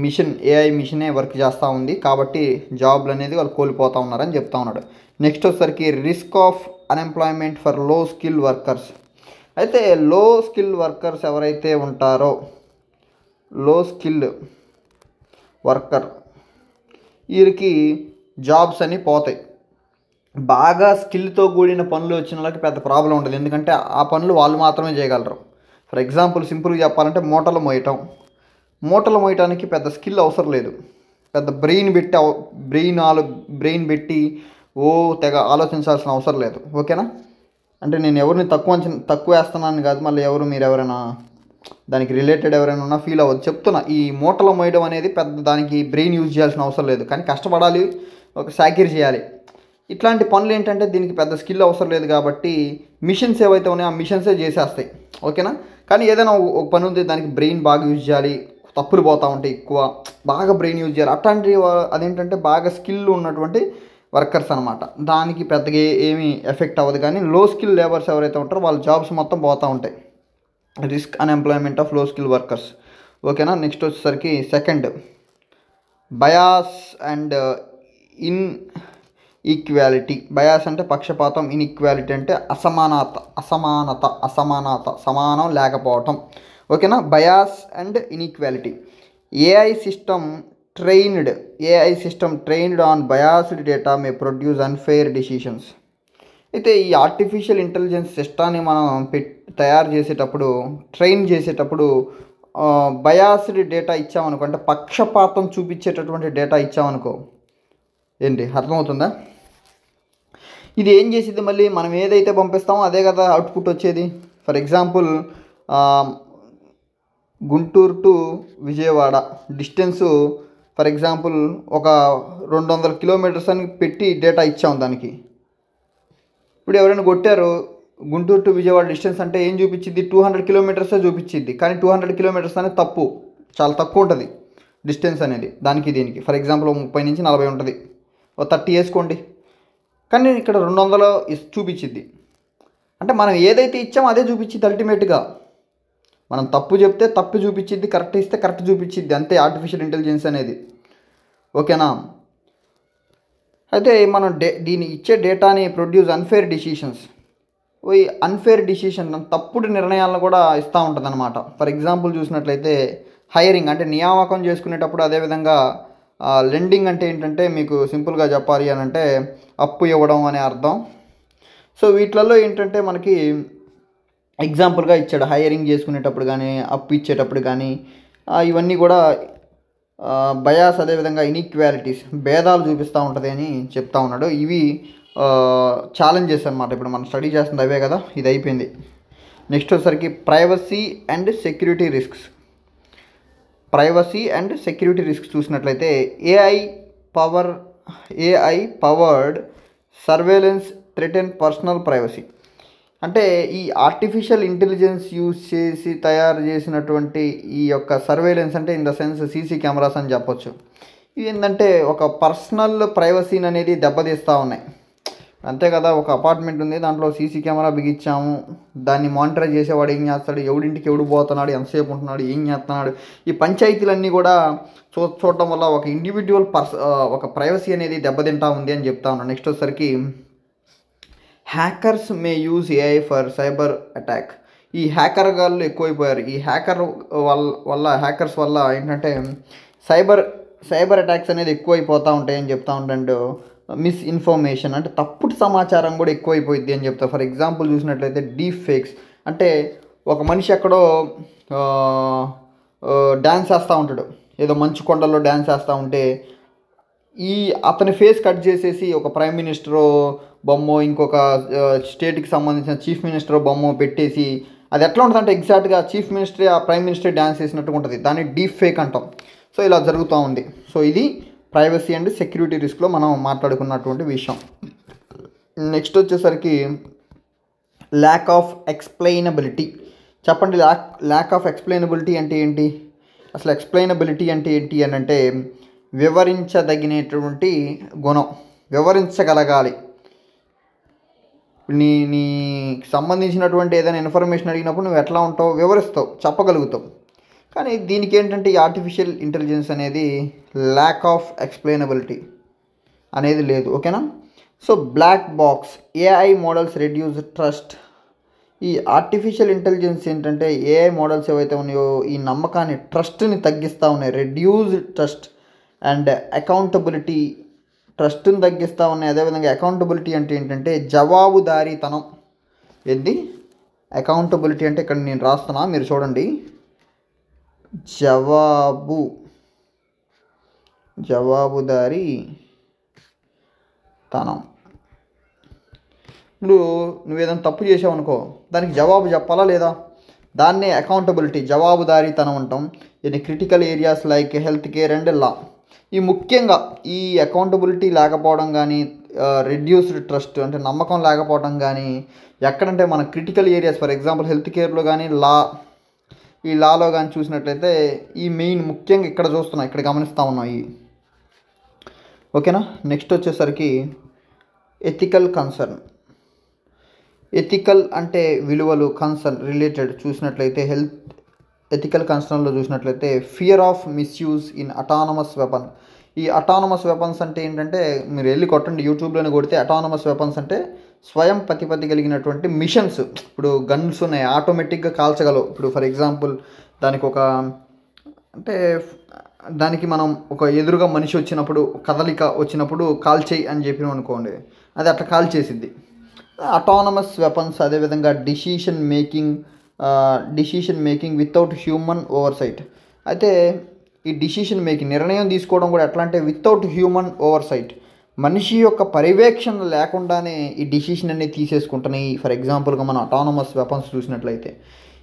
ఏఐ మిషనే వర్క్ చేస్తూ ఉంది. కాబట్టి జాబ్లు అనేది వాళ్ళు కోల్పోతూ ఉన్నారని చెప్తా ఉన్నాడు. నెక్స్ట్ వచ్చేసరికి రిస్క్ ఆఫ్ అన్ఎంప్లాయ్మెంట్ ఫర్ లో స్కిల్ వర్కర్స్. అయితే లో స్కిల్ వర్కర్స్ ఎవరైతే ఉంటారో, లో స్కిల్ వర్కర్, వీరికి జాబ్స్ అని పోతాయి. బాగా స్కిల్తో కూడిన పనులు వచ్చిన వాళ్ళకి పెద్ద ప్రాబ్లం ఉండదు, ఎందుకంటే ఆ పనులు వాళ్ళు మాత్రమే చేయగలరు. ఫర్ ఎగ్జాంపుల్ సింపుల్గా చెప్పాలంటే మూటలు మోయటానికి పెద్ద స్కిల్ అవసరం లేదు, పెద్ద బ్రెయిన్ పెట్టి తెగ ఆలోచించాల్సిన అవసరం లేదు. ఓకేనా, అంటే నేను ఎవరిని తక్కువ వేస్తున్నాను కాదు, మళ్ళీ మీరు ఎవరైనా దానికి రిలేటెడ్ ఎవరైనా ఉన్నా ఫీల్ అవ్వదు. చెప్తున్నా, ఈ మూటలు మోయడం అనేది పెద్ద దానికి బ్రెయిన్ యూజ్ చేయాల్సిన అవసరం లేదు, కానీ కష్టపడాలి, ఒక సాకిరీ చేయాలి. ఇట్లాంటి పనులు ఏంటంటే దీనికి పెద్ద స్కిల్ అవసరం లేదు కాబట్టి మిషన్స్ ఏవైతే ఉన్నాయో ఆ మిషన్సే చేసేస్తాయి, ఓకేనా. కానీ ఏదైనా ఒక పని ఉంది, దానికి బ్రెయిన్ బాగా యూజ్ చేయాలి, తప్పులు పోతూ ఉంటాయి ఎక్కువ, బాగా బ్రెయిన్ యూజ్ చేయాలి. అట్లాంటి అదేంటంటే బాగా స్కిల్ ఉన్నటువంటి వర్కర్స్ అనమాట. దానికి పెద్దగా ఏమీ ఎఫెక్ట్ అవ్వదు. కానీ లో స్కిల్ లేబర్స్ ఎవరైతే ఉంటారో వాళ్ళ జాబ్స్ మొత్తం పోతూ ఉంటాయి. రిస్క్ అన్ఎంప్లాయ్మెంట్ ఆఫ్ లో స్కిల్ వర్కర్స్, ఓకేనా. నెక్స్ట్ వచ్చేసరికి second, bias and in equality. Bias అంటే పక్షపాతం, ఇన్ఈక్వాలిటీ అంటే అసమానత, సమానం లేకపోవటం, ఓకేనా. Bias and inequality. AI system trained on biased data May produce unfair decisions. అయితే ఈ ఆర్టిఫిషియల్ ఇంటెలిజెన్స్ సిస్టాన్ని మనం తయారు చేసేటప్పుడు, ట్రైన్ చేసేటప్పుడు బయాస్డ్ డేటా ఇచ్చామనుకో, అంటే పక్షపాతం చూపించేటటువంటి డేటా ఇచ్చామనుకో, ఏంటి అర్థమవుతుందా? ఇది ఏం చేసేది, మళ్ళీ మనం ఏదైతే పంపిస్తామో అదే కదా అవుట్పుట్ వచ్చేది. For example Guntur to Vijayawada distance for example ఒక 200 కిలోమీటర్స్ అని పెట్టి డేటా ఇచ్చాము దానికి. ఇప్పుడు ఎవరైనా కొట్టారు, గుంటూరు టు విజయవాడ డిస్టెన్స్ అంటే ఏం చూపించింది, 200 కిలోమీటర్సే చూపించింది. కానీ 200 కిలోమీటర్స్ అనేది తప్పు, చాలా తక్కువ ఉంటుంది డిస్టెన్స్ అనేది దానికి దీనికి. ఫర్ ఎగ్జాంపుల్ 30 నుంచి 40 ఉంటుంది, ఒక 30 వేసుకోండి. కానీ ఇక్కడ 200 చూపించింది. అంటే మనం ఏదైతే ఇచ్చామో అదే చూపించింది. అల్టిమేట్గా మనం తప్పు చెప్తే తప్పు చూపించింది, కరెక్ట్ ఇస్తే కరెక్ట్ చూపించింది, అంతే ఆర్టిఫిషియల్ ఇంటెలిజెన్స్ అనేది, ఓకేనా. అయితే మనం దీన్ని ఇచ్చే డేటాని ప్రొడ్యూస్ అన్ఫేర్ డిసిషన్స్. ఈ అన్ఫేర్ డిసిషన్, తప్పుడు నిర్ణయాలను కూడా ఇస్తూ ఉంటుంది అనమాట. ఫర్ ఎగ్జాంపుల్ చూసినట్లయితే హైరింగ్ అంటే నియామకం చేసుకునేటప్పుడు, అదేవిధంగా లెండింగ్ అంటే ఏంటంటే మీకు సింపుల్గా చెప్పాలి అని అంటే అప్పు ఇవ్వడం అనే అర్థం. సో వీటిలలో ఏంటంటే మనకి ఎగ్జాంపుల్గా ఇచ్చాడు, హైరింగ్ చేసుకునేటప్పుడు కానీ అప్పు ఇచ్చేటప్పుడు కానీ ఇవన్నీ కూడా బయాస్, అదేవిధంగా ఇన్ఈక్వాలిటీస్, భేదాలు చూపిస్తూ ఉంటుంది అని చెప్తా ఉన్నాడు. ఇవి ఛాలెంజెస్ అనమాట. ఇప్పుడు మనం స్టడీ చేస్తుంది అవే కదా, ఇది అయిపోయింది. నెక్స్ట్ వచ్చేసరికి ప్రైవసీ అండ్ సెక్యూరిటీ రిస్క్స్. చూసినట్లయితే AI powered surveillance threaten personal privacy. అంటే ఈ ఆర్టిఫిషియల్ ఇంటెలిజెన్స్ యూజ్ చేసి తయారు చేసినటువంటి ఈ యొక్క సర్వేలెన్స్ అంటే in the sense CC cameras అని చెప్పొచ్చు. ఇవి ఏంటంటే ఒక పర్సనల్ ప్రైవసీని అనేది దెబ్బతీస్తూ ఉన్నాయి, అంతే కదా. ఒక అపార్ట్మెంట్ ఉంది, దాంట్లో సీసీ కెమెరా బిగించాము, దాన్ని మానిటర్ చేసేవాడు ఏం చేస్తాడు, ఎవడింటికి ఎవడు పోతున్నాడు, ఎంతసేపు ఉంటున్నాడు, ఏం చేస్తున్నాడు, ఈ పంచాయతీలన్నీ కూడా చూడటం వల్ల ఒక ఇండివిజువల్ ఒక ప్రైవసీ అనేది దెబ్బతింటా ఉంది అని చెప్తా ఉన్నాను. నెక్స్ట్ వచ్చేసరికి hackers may use AI for cyber attack. ఈ హ్యాకర్ గాళ్ళు ఎక్కువైపోయారు. ఈ హ్యాకర్స్ వల్ల ఏంటంటే సైబర్ అటాక్స్ అనేది ఎక్కువైపోతూ ఉంటాయని చెప్తా ఉంటాడు. మిస్ఇన్ఫర్మేషన్ అంటే తప్పుడు సమాచారం కూడా ఎక్కువైపోయింది అని చెప్తారు. ఫర్ ఎగ్జాంపుల్ చూసినట్లయితే డీప్ ఫేక్స్ అంటే ఒక మనిషి ఎక్కడో డ్యాన్స్ చేస్తూ ఉంటాడు, ఏదో మంచు కొండల్లో డ్యాన్స్ చేస్తూ ఉంటే అతని ఫేస్ కట్ చేసేసి ఒక ప్రైమ్ మినిస్టర్ బొమ్మో, ఇంకొక స్టేట్కి సంబంధించిన చీఫ్ మినిస్టర్ బొమ్మో పెట్టేసి, అది ఎట్లా ఉంటుందంటే ఎగ్జాక్ట్గా చీఫ్ మినిస్టరే ఆ ప్రైమ్ మినిస్టర్ డ్యాన్స్ చేసినట్టుగా ఉంటుంది. దాన్ని డీప్ ఫేక్ అంటాం. సో ఇలా జరుగుతూ ఉంది. సో ఇది ప్రైవసీ అండ్ సెక్యూరిటీ రిస్క్లో మనం మాట్లాడుకున్నటువంటి విషయం. నెక్స్ట్ వచ్చేసరికి ల్యాక్ ఆఫ్ ఎక్స్ప్లెయినబిలిటీ. చెప్పండి, ల్యాక్ ఆఫ్ ఎక్స్ప్లెయినబిలిటీ అంటే ఏంటి? అసలు ఎక్స్ప్లెయినబిలిటీ అంటే ఏంటి అని అంటే వివరించదగినటువంటి గుణం, వివరించగలగాలి. నీకు సంబంధించినటువంటి ఏదైనా ఇన్ఫర్మేషన్ అడిగినప్పుడు నువ్వు ఎట్లా ఉంటావు, వివరిస్తావు, చెప్పగలుగుతావు. కానీ దీనికి ఏంటంటే ఈ ఆర్టిఫిషియల్ ఇంటెలిజెన్స్ అనేది ల్యాక్ ఆఫ్ ఎక్స్ప్లెయినబిలిటీ అనేది లేదు, ఓకేనా. So black box, AI models reduce trust. ఈ ఆర్టిఫిషియల్ ఇంటెలిజెన్స్ ఏంటంటే ఏఐ మోడల్స్ ఏవైతే ఉన్నాయో ఈ నమ్మకాన్ని, ట్రస్ట్ని తగ్గిస్తూ ఉన్నాయి. రెడ్యూస్ ట్రస్ట్ అండ్ అకౌంటబిలిటీ, ట్రస్ట్ని తగ్గిస్తూ ఉన్నాయి. అదేవిధంగా అకౌంటబిలిటీ అంటే ఏంటంటే జవాబుదారీతనం. ఏంది అకౌంటబిలిటీ అంటే ఇక్కడ నేను రాస్తున్నా, మీరు చూడండి. జవాబుదారీతనం. ఇప్పుడు నువ్వు ఏదైనా తప్పు చేసావు అనుకో, దానికి జవాబు చెప్పాలా లేదా? దాన్నే అకౌంటబిలిటీ, జవాబుదారీతనం అంటాం. In critical areas like health care and law. ఈ ముఖ్యంగా ఈ అకౌంటబిలిటీ లేకపోవడం కానీ, రెడ్యూస్డ్ ట్రస్ట్ అంటే నమ్మకం లేకపోవడం కానీ ఎక్కడంటే మన critical areas, for example health కేర్లో కానీ ఈ లాలో కానీ చూసినట్లయితే ఈ మెయిన్ ముఖ్యంగా ఇక్కడ చూస్తున్నాం, ఇక్కడ గమనిస్తూ ఉన్నాం ఈ. ఓకేనా. నెక్స్ట్ వచ్చేసరికి ఎథికల్ కన్సర్న్. ఎథికల్ అంటే విలువలు, కన్సర్న్ రిలేటెడ్ చూసినట్లయితే ఎథికల్ కన్సర్న్లో చూసినట్లయితే fear of misuse in autonomous weapon. ఈ అటానమస్ వెపన్స్ అంటే ఏంటంటే మీరు వెళ్ళి కొట్టండి, యూట్యూబ్లోనే కొడితే అటానమస్ వెపన్స్ అంటే స్వయం ప్రతిపత్తి కలిగినటువంటి మిషన్స్. ఇప్పుడు గన్స్ ఉన్నాయి, ఆటోమేటిక్గా కాల్చగలవు. ఇప్పుడు ఫర్ ఎగ్జాంపుల్ దానికి మనం ఒక ఎదురుగా మనిషి వచ్చినప్పుడు, కదలిక వచ్చినప్పుడు కాల్చేయి అని చెప్పినాం అనుకోండి, అది అట్లా కాల్చేసిద్ది. Autonomous weapons. అదేవిధంగా decision making without human oversight. అయితే ఈ డిసిషన్ మేకింగ్, నిర్ణయం తీసుకోవడం కూడా ఎట్లా అంటే వితౌట్ హ్యూమన్ ఓవర్సైట్, మనిషి యొక్క పర్యవేక్షణ లేకుండానే ఈ డిసిషన్ అనేది తీసేసుకుంటున్నాయి. ఫర్ ఎగ్జాంపుల్గా మనం అటానమస్ వెపన్స్ చూసినట్లయితే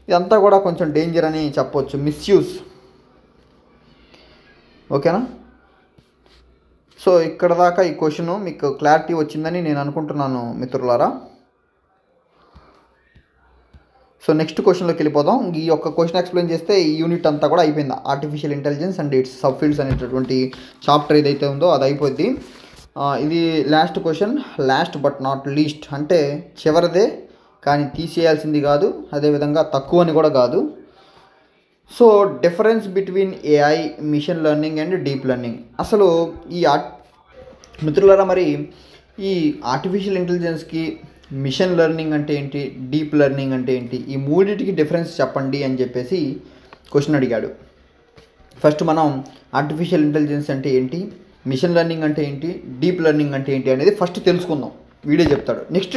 ఇదంతా కూడా కొంచెం డేంజర్ అని చెప్పవచ్చు, మిస్యూజ్. ఓకేనా. సో ఇక్కడ దాకా ఈ క్వశ్చన్ మీకు క్లారిటీ వచ్చిందని నేను అనుకుంటున్నాను మిత్రులారా. సో నెక్స్ట్ క్వశ్చన్లోకి వెళ్ళిపోదాం. ఈ యొక్క క్వశ్చన్ ఎక్స్ప్లెయిన్ చేస్తే ఈ యూనిట్ అంతా కూడా అయిపోయింది. Artificial intelligence and it's sub fields అనేటటువంటి చాప్టర్ ఏదైతే ఉందో అది అయిపోద్ది. ఇది last question, last but not least, అంటే చివరిదే కానీ తీసేయాల్సింది కాదు, అదేవిధంగా తక్కువ అని కూడా కాదు. So difference between AI, machine learning and deep learning. అసలు ఈ మిత్రులారా మరి ఈ ఆర్టిఫిషియల్ ఇంటెలిజెన్స్కి మిషన్ లెర్నింగ్ అంటే ఏంటి, డీప్ లెర్నింగ్ అంటే ఏంటి, ఈ మూడింటికి డిఫరెన్స్ చెప్పండి అని చెప్పేసి క్వశ్చన్ అడిగాడు. ఫస్ట్ మనం ఆర్టిఫిషియల్ ఇంటెలిజెన్స్ అంటే ఏంటి, మిషన్ లెర్నింగ్ అంటే ఏంటి, డీప్ లెర్నింగ్ అంటే ఏంటి అనేది ఫస్ట్ తెలుసుకుందాం. వీడియో చెప్తాడు. నెక్స్ట్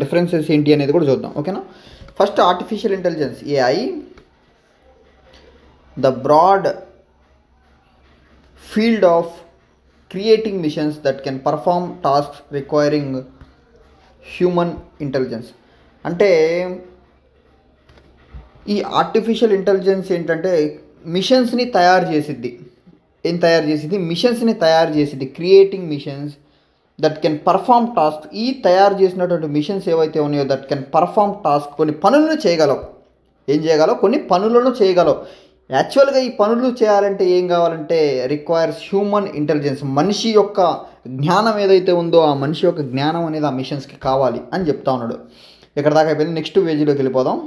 డిఫరెన్సెస్ ఏంటి అనేది కూడా చూద్దాం. ఓకేనా. First artificial intelligence, AI, the broad field of creating missions that can perform tasks requiring human intelligence. అంటే ఈ ఆర్టిఫిషియల్ ఇంటెలిజెన్స్ ఏంటంటే మిషన్స్ని తయారు చేసిద్ది. మిషన్స్ని తయారు చేసిద్ది, creating machines that can perform task. ఈ తయారు చేసినటువంటి మిషన్స్ ఏవైతే ఉన్నాయో దట్ కెన్ పర్ఫామ్ టాస్క్, కొన్ని పనులను చేయగలవు. కొన్ని పనులను చేయగలవు. యాక్చువల్గా ఈ పనులు చేయాలంటే ఏం కావాలంటే రిక్వైర్స్ హ్యూమన్ ఇంటెలిజెన్స్. మనిషి యొక్క జ్ఞానం ఏదైతే ఉందో ఆ మనిషి యొక్క జ్ఞానం అనేది ఆ మిషన్స్కి కావాలి అని చెప్తా ఉన్నాడు. ఇక్కడ దాకా అయిపోయింది. నెక్స్ట్ పేజీలోకి వెళ్ళిపోదాం.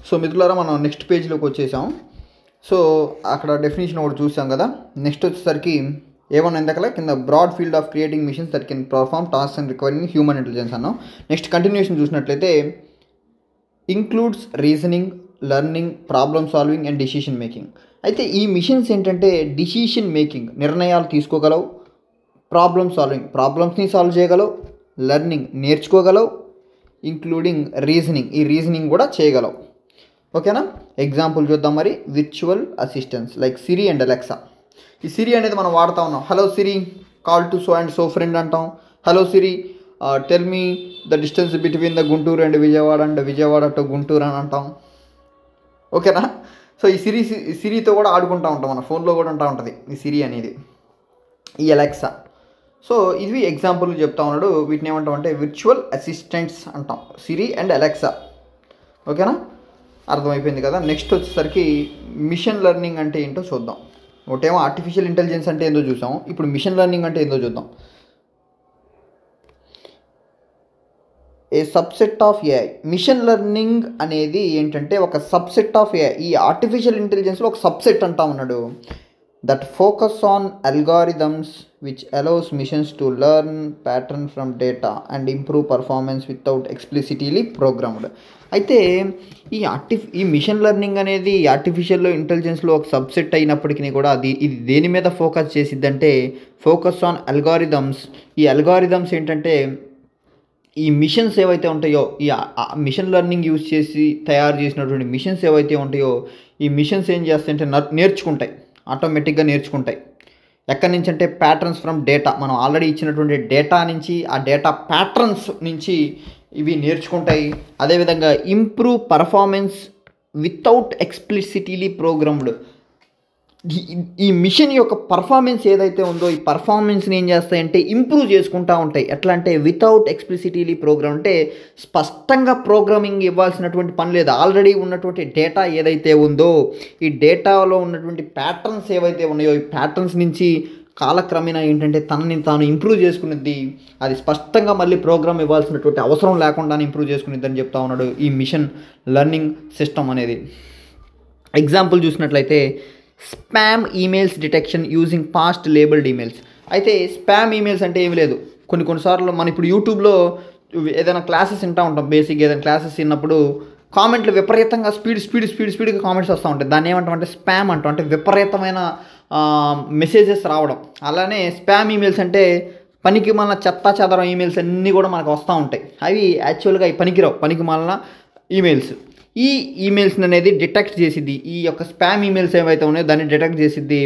సో మిత్రులారా మనం నెక్స్ట్ పేజీలోకి వచ్చేసాం. సో అక్కడ డెఫినేషన్ ఒకటి చూసాం కదా. నెక్స్ట్ వచ్చేసరికి ఏమన్నా ఇందాకలా కింద broad field of creating machines that can perform tasks and requiring human intelligence అన్నాం. నెక్స్ట్ కంటిన్యూషన్ చూసినట్లయితే includes reasoning, learning, problem solving and decision making. అయితే ఈ మిషన్స్ ఏంటంటే డిసిషన్ మేకింగ్, నిర్ణయాలు తీసుకోగలవు, ప్రాబ్లమ్ సాల్వింగ్, ప్రాబ్లమ్స్ని సాల్వ్ చేయగలవు, లెర్నింగ్, నేర్చుకోగలవు, ఇంక్లూడింగ్ రీజనింగ్, ఈ రీజనింగ్ కూడా చేయగలవు. ఓకేనా. ఎగ్జాంపుల్ చూద్దాం మరి. Virtual assistants like Siri and Alexa. ఈ సిరి అనేది మనం వాడుతూ ఉన్నాం. Hello Siri, call to so and so friend అంటాం. Hello Siri, tell me the distance between the Guntur and Vijayawada and Vijayawada to Guntur అని అంటాం. ఓకేనా. సో ఈ సిరితో కూడా ఆడుకుంటూ ఉంటాం, మన ఫోన్లో కూడా ఉంటుంది ఈ సిరి అనేది, ఈ అలెక్సా. సో ఇవి ఎగ్జాంపుల్ చెప్తా ఉన్నాడు. వీటిని ఏమంటాం అంటే విర్చువల్ అసిస్టెంట్స్ అంటాం, సిరి అండ్ అలెక్సా. ఓకేనా, అర్థమైపోయింది కదా. నెక్స్ట్ వచ్చేసరికి మిషన్ లెర్నింగ్ అంటే ఏంటో చూద్దాం. ఒకటేమో ఆర్టిఫిషియల్ ఇంటెలిజెన్స్ అంటే ఏందో చూసాం, ఇప్పుడు మిషన్ లెర్నింగ్ అంటే ఏందో చూద్దాం. A subset of AI. Machine learning అనేది ఏంటంటే ఒక సబ్సెట్ ఆఫ్ ఏఐ. ఈ ఆర్టిఫిషియల్ ఇంటెలిజెన్స్లో ఒక సబ్సెట్ అంటా ఉన్నాడు. That focus on algorithms which allows machines to learn pattern from data and improve performance without explicitly programmed. అయితే ఈ మిషన్ లెర్నింగ్ అనేది ఆర్టిఫిషియల్ ఇంటెలిజెన్స్లో ఒక సబ్సెట్ అయినప్పటికీ కూడా ఇది దేని మీద ఫోకస్ చేసిద్దంటే ఫోకస్ ఆన్ అల్గారిథమ్స్. ఈ అల్గారిథమ్స్ ఏంటంటే ఈ మిషన్స్ ఏవైతే ఉంటాయో, ఈ మిషన్ లెర్నింగ్ యూజ్ చేసి తయారు చేసినటువంటి మిషన్స్ ఏవైతే ఉంటాయో ఈ మిషన్స్ ఏం చేస్తాయంటే నేర్చుకుంటాయి, ఆటోమేటిక్గా నేర్చుకుంటాయి. ఎక్కడి నుంచి అంటే ప్యాటర్న్స్ ఫ్రమ్ డేటా. మనం ఆల్రెడీ ఇచ్చినటువంటి డేటా నుంచి, ఆ డేటా ప్యాటర్న్స్ నుంచి ఇవి నేర్చుకుంటాయి. అదేవిధంగా improve performance without explicitly programmed. ఈ మిషన్ యొక్క పర్ఫార్మెన్స్ ఏదైతే ఉందో ఈ పర్ఫార్మెన్స్ని ఏం చేస్తాయంటే ఇంప్రూవ్ చేసుకుంటూ ఉంటాయి. ఎట్లా అంటే వితౌట్ ఎక్స్ప్లిసిటీలీ ప్రోగ్రామ్, అంటే స్పష్టంగా ప్రోగ్రామింగ్ ఇవ్వాల్సినటువంటి పని లేదు. ఆల్రెడీ ఉన్నటువంటి డేటా ఏదైతే ఉందో ఈ డేటాలో ఉన్నటువంటి ప్యాటర్న్స్ ఏవైతే ఉన్నాయో ఈ ప్యాటర్న్స్ నుంచి కాలక్రమేణా ఏంటంటే తనని తాను ఇంప్రూవ్ చేసుకునేది. అది స్పష్టంగా మళ్ళీ ప్రోగ్రామ్ ఇవ్వాల్సినటువంటి అవసరం లేకుండా ఇంప్రూవ్ చేసుకునేది అని చెప్తా ఉన్నాడు ఈ మిషన్ లెర్నింగ్ సిస్టమ్ అనేది. ఎగ్జాంపుల్ చూసినట్లయితే spam emails detection using past labelled emails. అయితే స్పామ్ ఈమెయిల్స్ అంటే ఏమి లేదు, కొన్నిసార్లు మనం ఇప్పుడు యూట్యూబ్లో ఏదైనా క్లాసెస్ వింటూ ఉంటాం. బేసిక్గా ఏదైనా క్లాసెస్ విన్నప్పుడు కామెంట్లు విపరీతంగా స్పీడ్గా కామెంట్స్ వస్తూ ఉంటాయి. దాన్ని ఏమంటామంటే స్పామ్ అంటాం, అంటే విపరీతమైన మెసేజెస్ రావడం. అలానే స్పామ్ ఈమెయిల్స్ అంటే పనికి మన చెత్త చెదరం ఈమెయిల్స్ అన్నీ కూడా మనకు వస్తూ ఉంటాయి. అవి యాక్చువల్గా పనికి మాలిన ఈమెయిల్స్. ఈ ఈమెయిల్స్ అనేది డిటెక్ట్ చేసిద్ది. ఈ యొక్క స్పామ్ ఈమెయిల్స్ ఏవైతే ఉన్నాయో దాన్ని డిటెక్ట్ చేసిద్ది.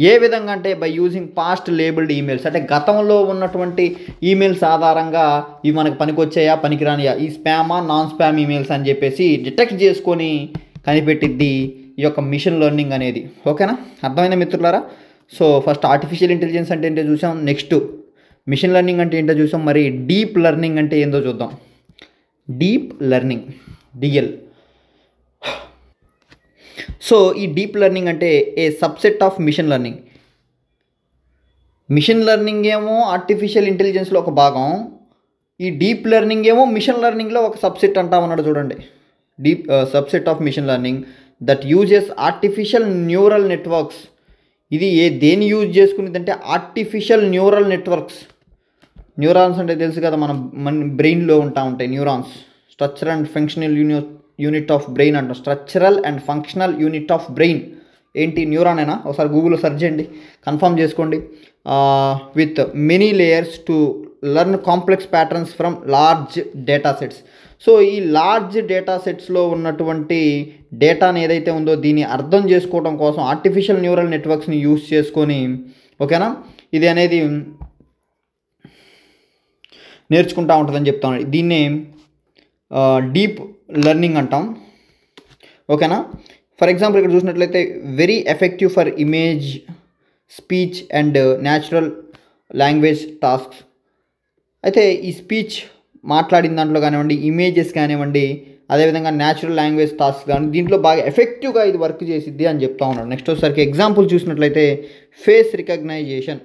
ఏ విధంగా అంటే by using past labelled emails, అంటే గతంలో ఉన్నటువంటి ఈమెయిల్స్ ఆధారంగా ఇవి మనకు పనికొచ్చాయా పనికిరానియా, ఈ స్పామా నాన్ స్పామ్ ఈమెయిల్స్ అని చెప్పేసి డిటెక్ట్ చేసుకొని కనిపెట్టిద్ది ఈ యొక్క మిషన్ లెర్నింగ్ అనేది. ఓకేనా, అర్థమైందా మిత్రులారా? సో ఫస్ట్ ఆర్టిఫిషియల్ ఇంటెలిజెన్స్ అంటే ఏంటో చూసాం, నెక్స్ట్ మిషన్ లెర్నింగ్ అంటే ఏంటో చూసాం, మరి డీప్ లెర్నింగ్ అంటే ఏందో చూద్దాం. Deep learning, DL. సో ఈ డీప్ లెర్నింగ్ అంటే a subset of machine learning. Machine learning ఏమో ఆర్టిఫిషియల్ ఇంటెలిజెన్స్లో ఒక భాగం, ఈ డీప్ లెర్నింగ్ ఏమో మిషన్ లెర్నింగ్లో ఒక సబ్సెట్ అంటా ఉన్నాడు చూడండి. Deep subset of machine learning that uses artificial neural networks. ఇది దేని యూజ్ చేసుకునేదంటే ఆర్టిఫిషియల్ న్యూరల్ నెట్వర్క్స్. న్యూరాన్స్ అంటే తెలుసు కదా, మన బ్రెయిన్లో ఉంటాయి neurons. Structure and functional unit of brain అంటాం. Structural and functional unit of brain ఏంటి? న్యూరాన్ అయినా ఒకసారి గూగుల్లో సెర్చ్ చేయండి, కన్ఫర్మ్ చేసుకోండి. With many layers to learn complex patterns from large data sets. So ఈ లార్జ్ డేటా సెట్స్లో ఉన్నటువంటి డేటాని ఏదైతే ఉందో దీన్ని అర్థం చేసుకోవడం కోసం ఆర్టిఫిషియల్ న్యూరల్ నెట్వర్క్స్ని యూజ్ చేసుకొని, ఓకేనా, ఇది అనేది నేర్చుకుంటూ ఉంటుందని చెప్తాను. దీన్నే డీప్ లెర్నింగ్ అంటాం. ఓకేనా. ఫర్ ఎగ్జాంపుల్ ఇక్కడ చూసినట్లయితే very effective for image, speech and natural language tasks. అయితే ఈ స్పీచ్ మాట్లాడిన దాంట్లో కానివ్వండి, ఇమేజెస్ కానివ్వండి, అదేవిధంగా న్యాచురల్ లాంగ్వేజ్ టాస్క్ కానీ దీంట్లో బాగా ఎఫెక్టివ్గా ఇది వర్క్ చేసిద్ది అని చెప్తా ఉన్నాడు. నెక్స్ట్ వచ్చేసరికి ఎగ్జాంపుల్ చూసినట్లయితే ఫేస్ రికగ్నైజేషన్.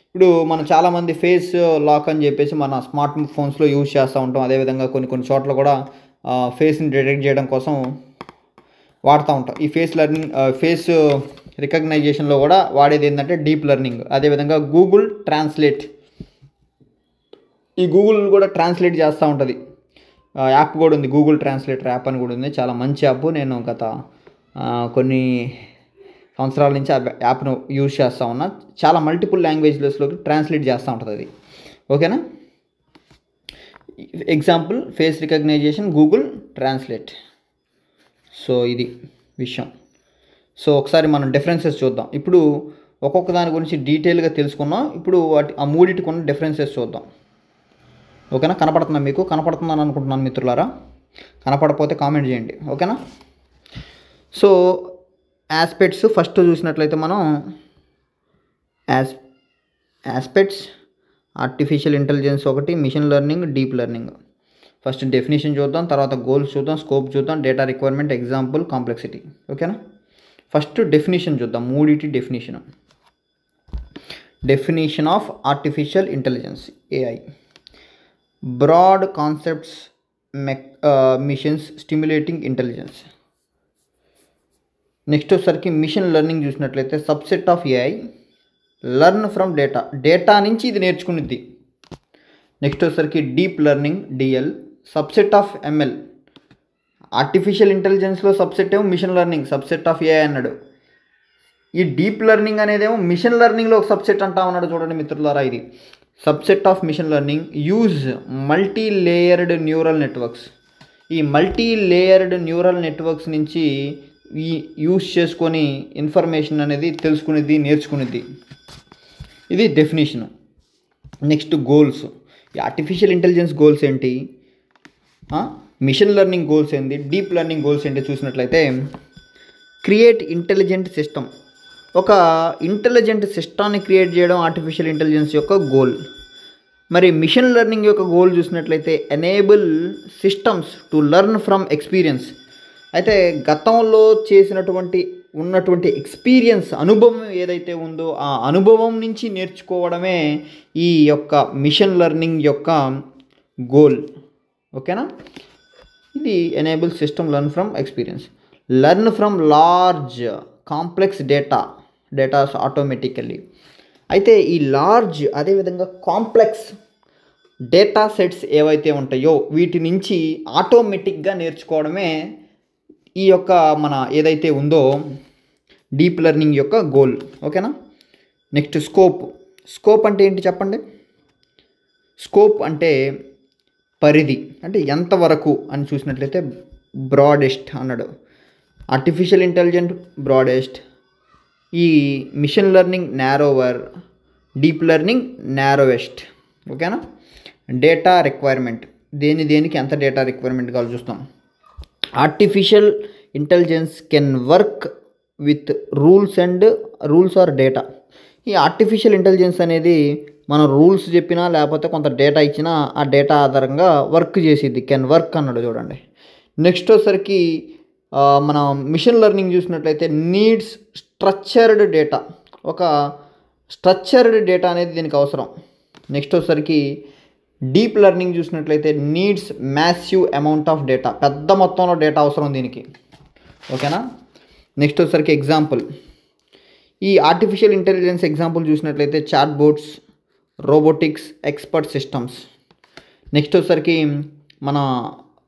ఇప్పుడు మనం చాలామంది ఫేస్ లాక్ అని చెప్పేసి మన స్మార్ట్ ఫోన్స్లో యూజ్ చేస్తూ ఉంటాం. అదేవిధంగా కొన్ని చోట్ల కూడా ఫేస్ని డిటెక్ట్ చేయడం కోసం వాడుతూ ఉంటాం. ఈ ఫేస్ రికగ్నైజేషన్లో కూడా వాడేది ఏంటంటే డీప్ లెర్నింగ్. అదేవిధంగా గూగుల్ ట్రాన్స్లేట్, ఈ గూగుల్ కూడా ట్రాన్స్లేట్ చేస్తూ ఉంటుంది. యాప్ కూడా ఉంది, గూగుల్ ట్రాన్స్లేటర్ యాప్ అని కూడా ఉంది. చాలా మంచి యాప్. నేను గత కొన్ని సంవత్సరాల నుంచి ఆ యాప్ను యూజ్ చేస్తూ ఉన్నా. చాలా మల్టిపుల్ లాంగ్వేజ్లెస్లోకి ట్రాన్స్లేట్ చేస్తూ ఉంటుంది అది. ఓకేనా. Example face recognition, Google translate. So ఇది విషయం. సో ఒకసారి మనం డిఫరెన్సెస్ చూద్దాం. ఇప్పుడు ఒక్కొక్క దాని గురించి డీటెయిల్గా తెలుసుకున్నాం. ఇప్పుడు ఆ మూడింటికి ఉన్న డిఫరెన్సెస్ చూద్దాం. ఓకేనా. కనపడుతుందా మీకు? కనపడుతుందని అనుకుంటున్నాను మిత్రులారా. కనపడకపోతే కామెంట్ చేయండి. ఓకేనా. సో ఆస్పెక్ట్స్ ఫస్ట్ చూసినట్లయితే మనం ఆస్పెక్ట్స్, ఆర్టిఫిషియల్ ఇంటెలిజెన్స్ ఒకటి, machine learning, deep learning. First definition చూద్దాం, తర్వాత గోల్స్ చూద్దాం, స్కోప్ చూద్దాం, డేటా రిక్వైర్మెంట్, ఎగ్జాంపుల్, కాంప్లెక్సిటీ. ఓకేనా. ఫస్ట్ డెఫినేషన్ చూద్దాం. మూడిటి definition of artificial intelligence, AI. Broad concepts, machines stimulating intelligence. Next వచ్చేసరికి మిషన్ లెర్నింగ్ చూసినట్లయితే subset of AI, learn from data నుంచి ఇది నేర్చుకునేది. నెక్స్ట్ వచ్చేసరికి deep learning, DL, subset of ML. Artificial ఇంటెలిజెన్స్లో సబ్సెట్ ఏమో machine learning, subset of AI అన్నాడు. ఈ డీప్ లెర్నింగ్ అనేదేమో మిషన్ లెర్నింగ్లో ఒక సబ్సెట్ అంటా ఉన్నాడు. చూడండి మిత్రులారా, ఇది subset of machine learning. Use multi layered neural networks. ఈ మల్టీ లేయర్డ్ న్యూరల్ నెట్వర్క్స్ నుంచి యూజ్ చేసుకొని ఇన్ఫర్మేషన్ అనేది తెలుసుకునేది, నేర్చుకునేది. ఇది డెఫినేషన్. Next goals. ఈ ఆర్టిఫిషియల్ ఇంటెలిజెన్స్ గోల్స్ ఏంటి? మిషన్ లెర్నింగ్ గోల్స్ ఏంటి, డీప్ లెర్నింగ్ గోల్స్ ఏంటి చూసినట్లయితే క్రియేట్ ఇంటెలిజెంట్ సిస్టమ్. ఒక ఇంటెలిజెంట్ సిస్టాన్ని క్రియేట్ చేయడం ఆర్టిఫిషియల్ ఇంటెలిజెన్స్ యొక్క గోల్. మరి మిషన్ లెర్నింగ్ యొక్క గోల్ చూసినట్లయితే enable systems to learn from experience. అయితే గతంలో ఉన్నటువంటి ఎక్స్పీరియన్స్, అనుభవం ఏదైతే ఉందో ఆ అనుభవం నుంచి నేర్చుకోవడమే ఈ యొక్క మిషన్ లెర్నింగ్ యొక్క గోల్. ఓకేనా? ఇది enable system learn from experience. Learn from large complex datas automatically. అయితే ఈ లార్జ్ అదేవిధంగా కాంప్లెక్స్ డేటా సెట్స్ ఏవైతే ఉంటాయో వీటి నుంచి ఆటోమేటిక్గా నేర్చుకోవడమే ఈ యొక్క మన ఏదైతే ఉందో డీప్ లెర్నింగ్ యొక్క గోల్. ఓకేనా? నెక్స్ట్ స్కోప్ అంటే ఏంటి చెప్పండి. స్కోప్ అంటే పరిధి, అంటే ఎంతవరకు అని చూసినట్లయితే బ్రాడెస్ట్ అన్నాడు. ఆర్టిఫిషియల్ ఇంటెలిజెంట్ బ్రాడెస్ట్, ఈ machine learning narrower, deep learning narrowest. ఓకేనా? డేటా రిక్వైర్మెంట్, దేనికి ఎంత డేటా రిక్వైర్మెంట్ కావాలో చూస్తాం. Artificial intelligence can work with rules or data. ఈ ఆర్టిఫిషియల్ ఇంటెలిజెన్స్ అనేది మనం రూల్స్ చెప్పినా లేకపోతే కొంత డేటా ఇచ్చినా ఆ డేటా ఆధారంగా వర్క్ చేసిద్ది. కెన్ వర్క్ అన్నాడు చూడండి. నెక్స్ట్ వచ్చేసరికి మన మిషన్ లెర్నింగ్ చూసినట్లయితే నీడ్స్ స్ట్రక్చర్డ్ డేటా. ఒక స్ట్రక్చర్డ్ డేటా అనేది దీనికి అవసరం. నెక్స్ట్ వచ్చేసరికి డీప్ లెర్నింగ్ చూసినట్లయితే needs massive amount of data. పెద్ద మొత్తంలో డేటా అవసరం దీనికి. ఓకేనా? నెక్స్ట్ వచ్చేసరికి ఎగ్జాంపుల్, ఈ ఆర్టిఫిషియల్ ఇంటెలిజెన్స్ ఎగ్జాంపుల్ చూసినట్లయితే chat bots, robotics, expert systems. Next వచ్చేసరికి మన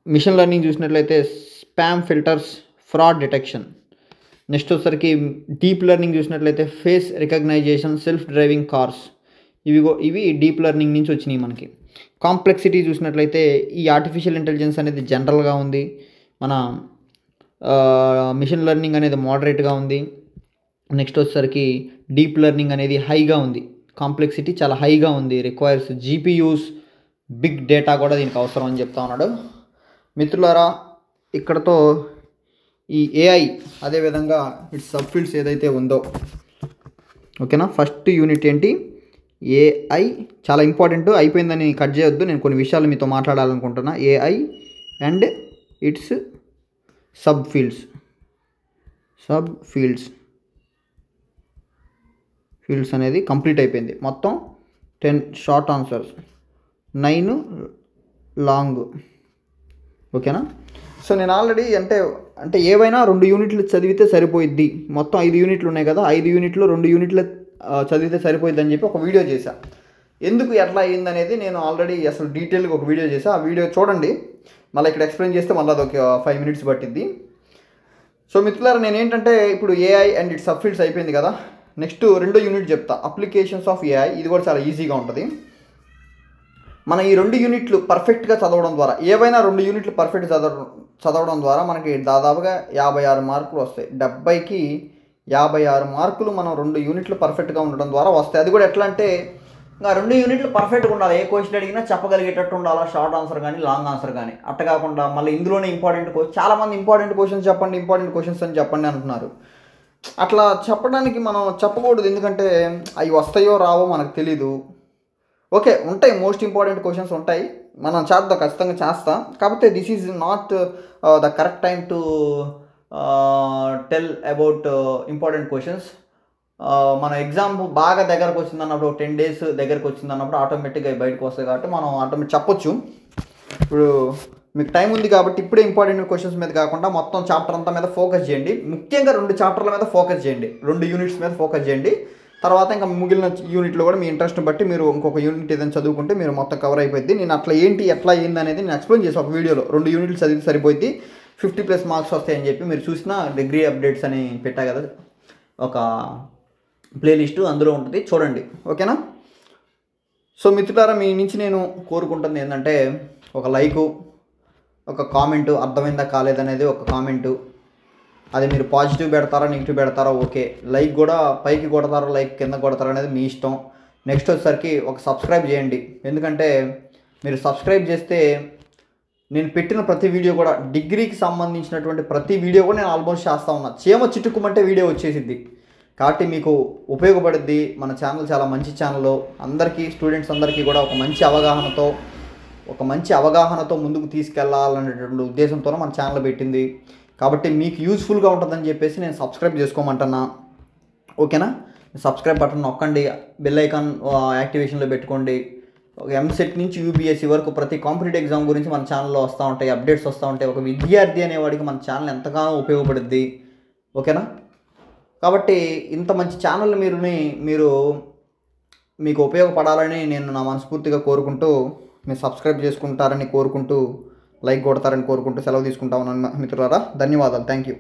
మిషన్ లెర్నింగ్ చూసినట్లయితే spam filters, fraud detection. Next వచ్చేసరికి డీప్ లెర్నింగ్ చూసినట్లయితే face recognition, self driving cars. ఇవి డీప్ లెర్నింగ్ నుంచి వచ్చినాయి మనకి. కాంప్లెక్సిటీ చూసినట్లయితే ఈ ఆర్టిఫిషియల్ ఇంటెలిజెన్స్ అనేది జనరల్గా ఉంది, మన మిషన్ లెర్నింగ్ అనేది మోడరేట్గా ఉంది. నెక్స్ట్ వచ్చేసరికి డీప్ లెర్నింగ్ అనేది హైగా ఉంది, కాంప్లెక్సిటీ చాలా హైగా ఉంది, రిక్వైర్స్ జీపీయూస్, బిగ్ డేటా కూడా దీనికి అవసరం అని చెప్తా ఉన్నాడు. మిత్రులారా, ఇక్కడతో ఈ ఏఐ అదేవిధంగా ఇట్స్ సబ్ఫీల్డ్స్ ఏదైతే ఉందో, ఓకేనా, ఫస్ట్ యూనిట్ ఏంటి ఏఐ చాలా ఇంపార్టెంట్. అయిపోయిందని కట్ చేయొద్దు, నేను కొన్ని విషయాలు మీతో మాట్లాడాలనుకుంటున్నా. ఏఐ అండ్ ఇట్స్ ఫీల్డ్స్ అనేది కంప్లీట్ అయిపోయింది. మొత్తం 10 షార్ట్ ఆన్సర్స్, 9 లాంగ్. ఓకేనా? సో నేను ఆల్రెడీ అంటే ఏవైనా 2 యూనిట్లు చదివితే సరిపోయిద్ది. మొత్తం 5 యూనిట్లు ఉన్నాయి కదా, 5 యూనిట్లు 2 యూనిట్లు చదివితే సరిపోయిద్ది అని చెప్పి ఒక వీడియో చేశా. ఎందుకు ఎట్లా అయ్యిందనేది నేను ఆల్రెడీ అసలు డీటెయిల్గా ఒక వీడియో చేశా. ఆ వీడియో చూడండి. మళ్ళీ ఇక్కడ ఎక్స్ప్లెయిన్ చేస్తే మళ్ళీ అదొక 5 మినిట్స్ పట్టిద్ది. సో మిత్రులారా, నేను ఏంటంటే ఇప్పుడు ఏఐ అండ్ ఇట్స్ సబ్ఫీల్డ్స్ అయిపోయింది కదా, నెక్స్ట్ 2వ యూనిట్ చెప్తా, అప్లికేషన్స్ ఆఫ్ ఏఐ. ఇది కూడా చాలా ఈజీగా ఉంటుంది. మనం ఈ 2 యూనిట్లు పర్ఫెక్ట్గా చదవడం ద్వారా, ఏవైనా 2 యూనిట్లు పర్ఫెక్ట్ చదవడం ద్వారా మనకి దాదాపుగా 56 మార్కులు వస్తాయి. 70కి 56 మార్కులు మనం 2 యూనిట్లు పర్ఫెక్ట్గా ఉండడం ద్వారా వస్తాయి. అది కూడా ఎట్లా అంటే ఇంకా 2 యూనిట్లు పర్ఫెక్ట్గా ఉండాలి. ఏ క్వశ్చన్ అడిగినా చెప్పగలిగేటట్టు ఉండాలా, షార్ట్ ఆన్సర్ కానీ లాంగ్ ఆన్సర్ కానీ. అట్ట కాకుండా మళ్ళీ ఇందులోనే చాలామంది ఇంపార్టెంట్ క్వశ్చన్స్ అని చెప్పండి అంటున్నారు. అట్లా చెప్పడానికి మనం చెప్పకూడదు, ఎందుకంటే అవి వస్తాయో రావో మనకు తెలీదు. ఓకే, ఉంటాయి, మోస్ట్ ఇంపార్టెంట్ క్వశ్చన్స్ ఉంటాయి, మనం చేద్దాం, ఖచ్చితంగా చేస్తాం. కాకపోతే this is not the correct time to tell about important questions. మన ఎగ్జామ్ బాగా దగ్గరకు వచ్చింది అన్నప్పుడు, 10 days దగ్గరకు వచ్చింది అన్నప్పుడు ఆటోమేటిక్గా బయటకు వస్తాయి. కాబట్టి మనం ఆటోమేటిక్ చెప్పొచ్చు. ఇప్పుడు మీకు టైం ఉంది కాబట్టి ఇప్పుడే ఇంపార్టెంట్ క్వశ్చన్స్ మీద కాకుండా మొత్తం చాప్టర్ అంతా మీద ఫోకస్ చేయండి. ముఖ్యంగా 2 చాప్టర్ల మీద ఫోకస్ చేయండి, 2 యూనిట్స్ మీద ఫోకస్ చేయండి. తర్వాత ఇంకా మిగిలిన యూనిట్లో కూడా మీ ఇంట్రెస్ట్ని బట్టి మీరు ఇంకొక యూనిట్ ఏదైనా చదువుకుంటే మీరు మొత్తం కవర్ అయిపోయింది. నేను ఎట్లా ఏంది అనేది నేను ఎక్స్ప్లెయిన్ చేసి ఒక వీడియోలో 2 యూనిట్లు చదివితే సరిపోయింది, 50+ మార్క్స్ వస్తాయని చెప్పి మీరు చూసిన డిగ్రీ అప్డేట్స్ అని పెట్టా కదా ఒక ప్లేలిస్టు, అందులో ఉంటుంది, చూడండి. ఓకేనా? సో మిత్రులారా, మీ నుంచి నేను కోరుకుంటుంది ఏంటంటే ఒక లైకు, ఒక కామెంటు, అర్థమైందా కాలేదనేది ఒక కామెంటు. అది మీరు పాజిటివ్ పెడతారా నెగిటివ్ పెడతారా ఓకే. లైక్ కూడా పైకి కొడతారా లైక్ కింద కొడతారా అనేది మీ ఇష్టం. నెక్స్ట్ వచ్చేసరికి ఒక సబ్స్క్రైబ్ చేయండి, ఎందుకంటే మీరు సబ్స్క్రైబ్ చేస్తే నేను పెట్టిన ప్రతి వీడియో కూడా డిగ్రీకి సంబంధించినటువంటి ప్రతి వీడియో కూడా నేను ఆల్మోస్ట్ చేస్తూ ఉన్నా. చీమ చిట్టుకుమంటే వీడియో వచ్చేసిద్ది. కాబట్టి మీకు ఉపయోగపడుద్ది. మన ఛానల్ చాలా మంచి ఛానల్. అందరికీ స్టూడెంట్స్ అందరికీ కూడా ఒక మంచి అవగాహనతో ముందుకు తీసుకెళ్లాలనేటువంటి ఉద్దేశంతో మన ఛానల్ పెట్టింది. కాబట్టి మీకు యూజ్ఫుల్గా ఉంటుందని చెప్పేసి నేను సబ్స్క్రైబ్ చేసుకోమంటున్నా. ఓకేనా? సబ్స్క్రైబ్ బటన్ నొక్కండి, బెల్ ఐకాన్ యాక్టివేషన్లో పెట్టుకోండి. ఎంసెట్ నుంచి యూపీఎస్సీ వరకు ప్రతి కాంపిటేటివ్ ఎగ్జామ్ గురించి మన ఛానల్లో వస్తూ ఉంటాయి, అప్డేట్స్ వస్తూ ఉంటాయి. ఒక విద్యార్థి అనేవాడికి మన ఛానల్ ఎంతగానో ఉపయోగపడుద్ది. ఓకేనా? కాబట్టి ఇంత మంచి ఛానల్ మీకు ఉపయోగపడాలని నేను నా మనస్ఫూర్తిగా కోరుకుంటూ, మీరు సబ్స్క్రైబ్ చేసుకుంటారని కోరుకుంటూ, లైక్ కొడతారని కోరుకుంటూ సెలవు తీసుకుంటా ఉన్నాను మిత్రులారా. ధన్యవాదాలు. Thank you.